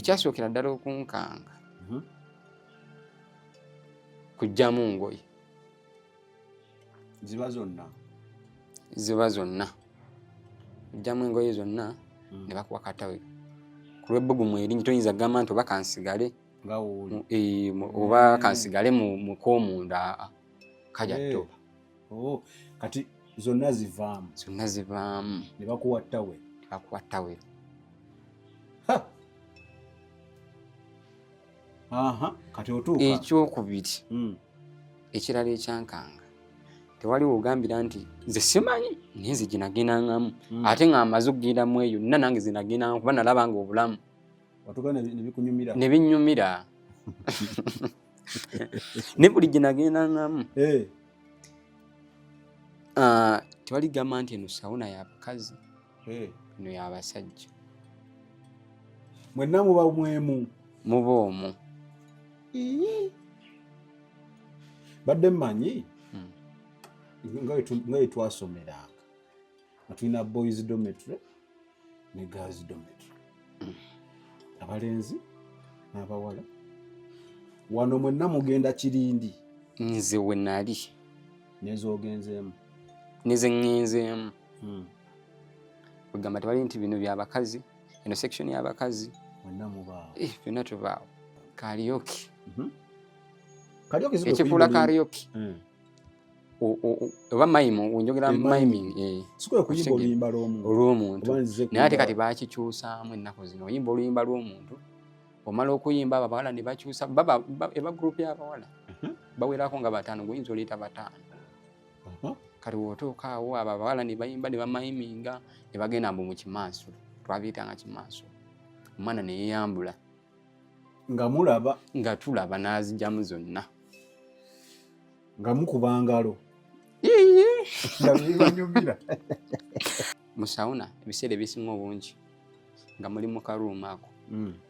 ekyasookera ddala okunkanga kujjamu ngoye ziba zonna kujjamu engoye zonna ne bakuwa katawero ku lw'ebbugumu eringi toyinza kugamba nti oba kansigale oba kansigale mu koomunda kajja ttoba. Kati zonna zivaamu ne bakuwa ttawero. Kati otuuka ekyokubiri ekirala ekyankanga tewaliwo ogambira nti nze simanyi naye nze ginagendangamu ate nga amaze okugiramu eyo nna nange zinagendangamu kuba nalaba nga obulamu ne binnyumira ne buli ginagendangamu. Tewali gamba nti eno sawuna y'abakazi eno y'abasajja. Mwenna muba mwemu muba omwo. Badde mmanyi nga twasomera nga tulina boys dormitory ne girls dormitory, abalenzi n'abawala. Wano mwenna mugenda Kirindi. Nze we nali nezoogenzeemu nezeŋŋenzeemu kugamba tewali nti bino byabakazi eno section y'abakazi mwenna mubaawo byonna tubaawo. Karaoke ekikula karaoke oba mime wenjogera miming sikwe kuyimba oluyimba olw'omuntu naye ate kati bakikyusaamu ennaku zino oyimba oluyimba lw'omuntu omala okuyimba abo abawala ne bakyusa eba gurupu y'abawala bawerako nga 5 guyinza oleeta 5 kati wootuuka awo abo abawala ne bayimba ne bamayiminga ne bagenda mbu mu kimaaso twabiyitanga kimaaso omwana ne yeeyambula nga tulaba n'azigyamu zonna nga mukuba ngalo mu sawuna ebiseera ebisinga obungi nga muli mu karuumu ako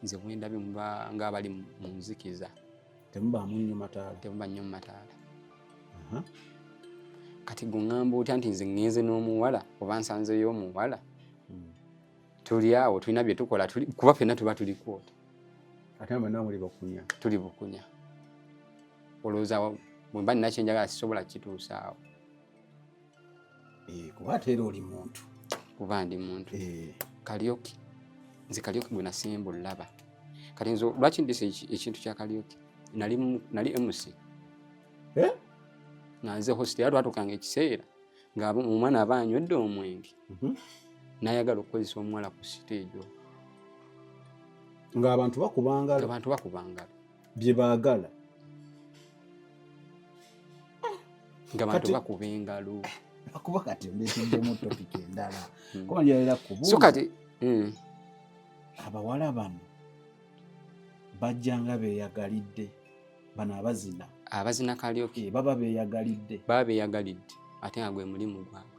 nze bwendabye muba ng'abali mu nzikiza temubaamu nnyo mataala. Kati guŋŋamba otya nti nze ŋŋenze n'omuwala oba nsanzeyo omuwala tuli awo tulina bye tukola kuba ffenna tuba tuli kwota ate mwenna tuli bukunya olowooza bwe mba nina kyenjagala sisobola kituusaawo kuba ate era oli muntu kuba ndi muntu. Karaoke nze karaoke gwe nasimba olaba kati nze lwaki ndisa ekintu kya karaoke nali MC nga nze host era lwatukanga ekiseera nga omwana aba anywedde omwenge n'ayagala okukozesa omuwala ku stage ng'abantu bakubangala bye baagala ng'abantu bakuba engalo akuba kati mbeetuddemu topic endala kuba njalala kubuuza so kati abawala bano bajjanga beeyagalidde bano abazina karaoke baba beeyagalidde ate nga gwe mulimu gwabwe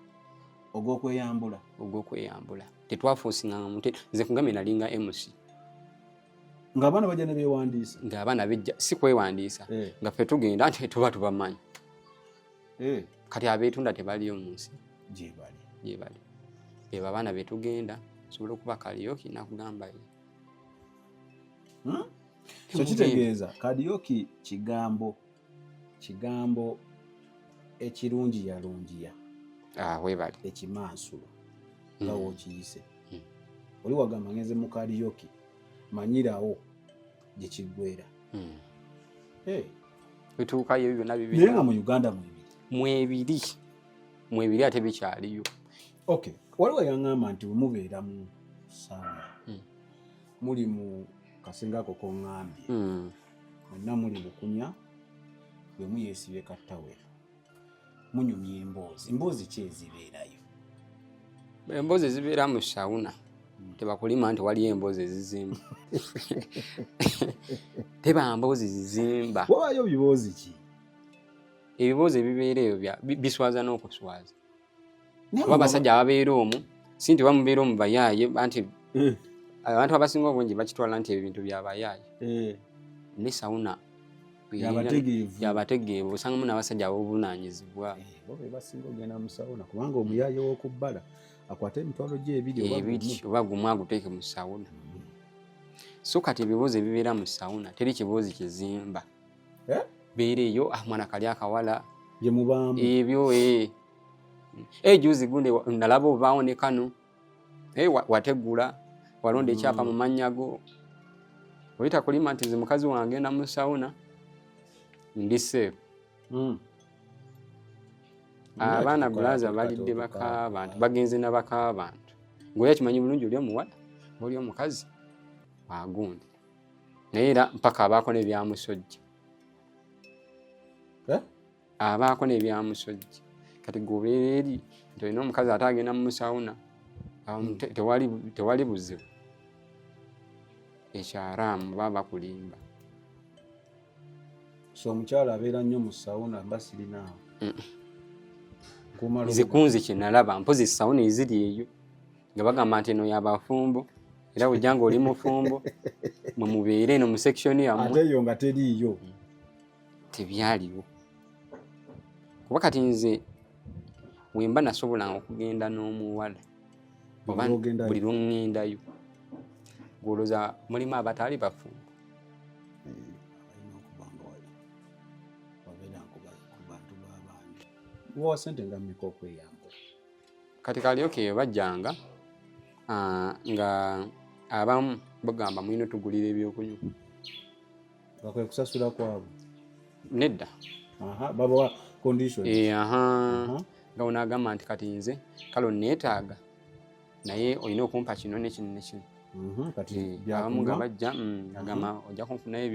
ogw'okweyambula tetwafuusinganga muntu nze kugambye nalinga MC ng'abaana bajja ne beewandiisa ng'abaana bejja si kwewandiisa nga ffe tugenda nti tuba tubamanyi kati abeetunda tebaliyo mu nsi gye bali beba abaana betugenda sobola okuba karaoke nakugamba so kitegeeza karaoke kigambo ekirungi yalungiya weebali ekimansulo nga wookiyise oli wagamba ngenze mu karaoke manyirawo gye kiggwera bituukayo ebyo byonna bibiri naye nga mu Uganda mwebiri ate bikyaliyo. Waliwo yaŋŋamba nti bwe mubeera mu sawuna muli mu kasenga ako koŋŋambye mwenna muli bukunya bwe muyeesibye kattawero munyumya emboozi ki ezibeerayo? Emboozi ezibeera mu sawuna tebakulima nti waliyo emboozi ezizimba teba mboozi zizimba wabayo biboozi ki? Ebiboozi ebibeera eyo biswaza n'okuswaza oba abasajja ababeera omwo si nti bamubeera omu bayaaye anti abantu abasinga obungi bakitwala nti ebintu byabayaaye ne sawuna yabategeevu osangamu n'abasajja ab'obuvunaanyizibwa bo be basinga ogenda mu sawuna kubanga omuyaaye w'okubbala akwate emitwalo gye ebiri oba gumu aguteeke mu sawuna. so kati ebibuuzo ebibeera mu sawuna teri kibuuzi kizimba beera eyo mwana kali akawala gye mubaamu ebyo juzi gundi nalaba obaawo ne kano wategula walonda ekyapa mu mannya go oyita kulima nti nze mukazi wange ngenda mu sawuna ndi safe. Abaana bulaza balidde baka abantu bagenze n'abaka abantu ng'oyo kimanyi bulungi oli omuwala oli omukazi wagundi naye era mpaka abaako n'ebyamusojja abaako n'ebyamusojja kati gobeera eri nti olina omukazi ate agenda mu sawuna tewali buzibu ekyaraamu baba bakulimba. So omukyala abeera nnyo mu sawuna basirinaawo nze kunzi kyenalaba mpozi sawuna eziri eyo nga bagamba nti eno yabafumbo era bujja nga oli mufumbo mwe mubeere eno mu sekishoni yammwe ate eyo nga teriiyo tebyaliwo kuba kati nze wemba nasobolanga okugenda n'omuwala oba buli lwongendayo gwolooza mulimu abataali bafumbo wa sente nga mmeka okweyamba kati kalyokeyo bajjanga nga abamu bagamba mulina otugulira ebyokunywa bakwe kusasula kwabo nedda babawa conditions nga onagamba nti kati nze kale onneetaaga naye olina okumpa kino nekino nekino abamu nga bajja agamba ojja kunfunayo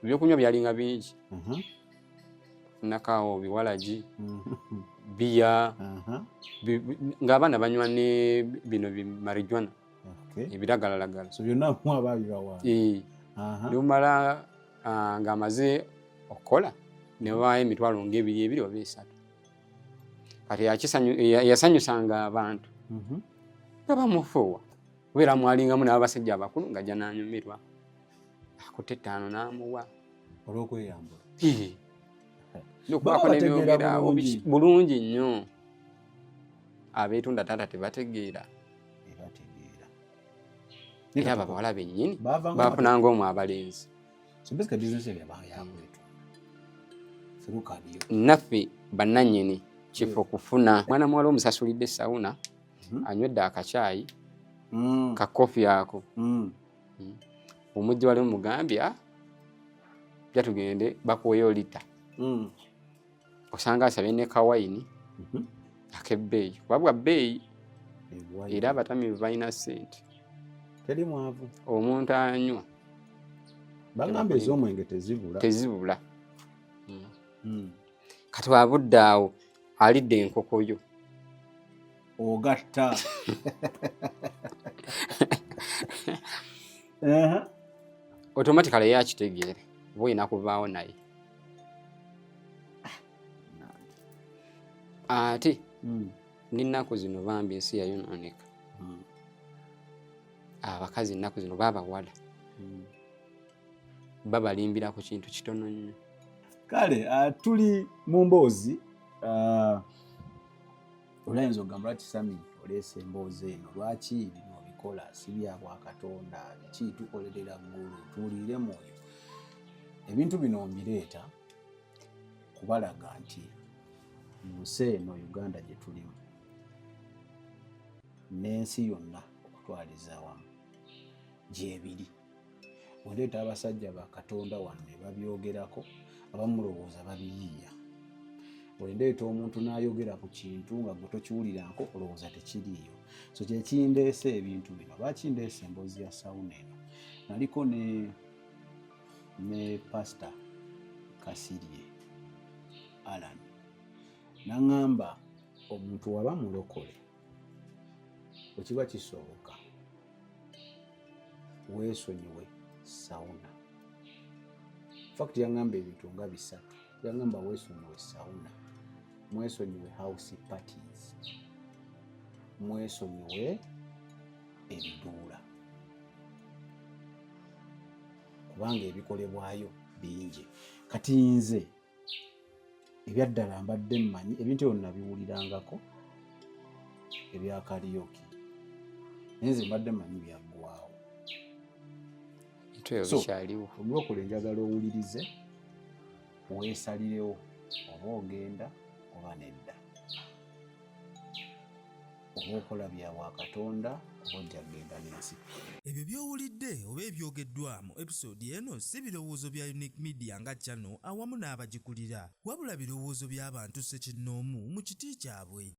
ebyokunywa byalinga bingi nakaawo biwalagi biya ng'abaana banywa ne bino marijuana ebiragalalagala lumala ng'amaze okukola ne bawaayo emitwalo ng'ebiri oba esatu kati yasanyusanga abantu nga bamufuuwa kubeera mwalingamu n'abasajja abakulu ng'ajja n'anyumirwa akutte 5 n'amuwa olw'okweyambula nokubaako nebyogeraawo bulungi nnyo abeetunda taata tebategeera era abawala bennyini bafunanga omwo abalenzi naffe bannannyini kifo kufuna mwana muwala omusasulidde sawuna anywedde akacaayi kakofi ako omujja wali mugambye jatugende bakuweyo lita osanga asabye ne kawayini akebbeeyi wabwa bbeeyi era abatamiivu balina ssente teri mwavu omuntu anywa bagamba ez'omwenge tezibula kati wabudde awo alidde enkokoyo ogatta automatically yakitegeere oba olina kuvaawo naye ate n'ennaku zino bambi ensi yayonooneka abakazi ennaku zino babawala babalimbira ku kintu kitono nnyo kale tuli mu mboozi olayinza ogamba lwaki Sami oleese emboozi eno lwaki bino bikola si bya Bwakatonda biki tukolerera ggulu tuwulire mwoyo ebintu bino mbireeta kubalaga nti mu nsi eno Uganda gye tulimu n'ensi yonna okutwaliza awamu gyebiri wendeeta abasajja ba Katonda wano ne babyogerako abamulowooza babiyiiya wendeeta omuntu n'ayogera ku kintu nga gwe tokiwuliranko olowooza tekiriiyo so kyekindeese ebintu bino lwakindeese emboozi ya sawuna eno naliko ne Pastor Kasirye Alan naŋŋamba omuntu waba mulokole wekiba kisoboka weesonyiwe sawuna fact yaŋŋamba ebintu nga 3 yaŋŋamba weesonyiwe sawuna mwesonyiwe house parties mwesonyiwe ebiduula kubanga ebikolebwayo bingi kati nze ebyaddala mbadde mmanyi ebintu ebyo nabiwulirangako ebya karaoke naye nze mbadde mmanyi byaggwaawo bikyaliwo. Olwokule njagala owulirize weesalirewo oba ogenda oba nedda, oba okola bya Katonda oba ojja kgenda n'ensi. Ebyo by'owulidde oba ebyogeddwa mu episode eno si birowoozo bya Unique Media nga channel awamu n'abagikulira, wabula birowoozo by'abantu ssekinnoomu mu kiti kyabwe.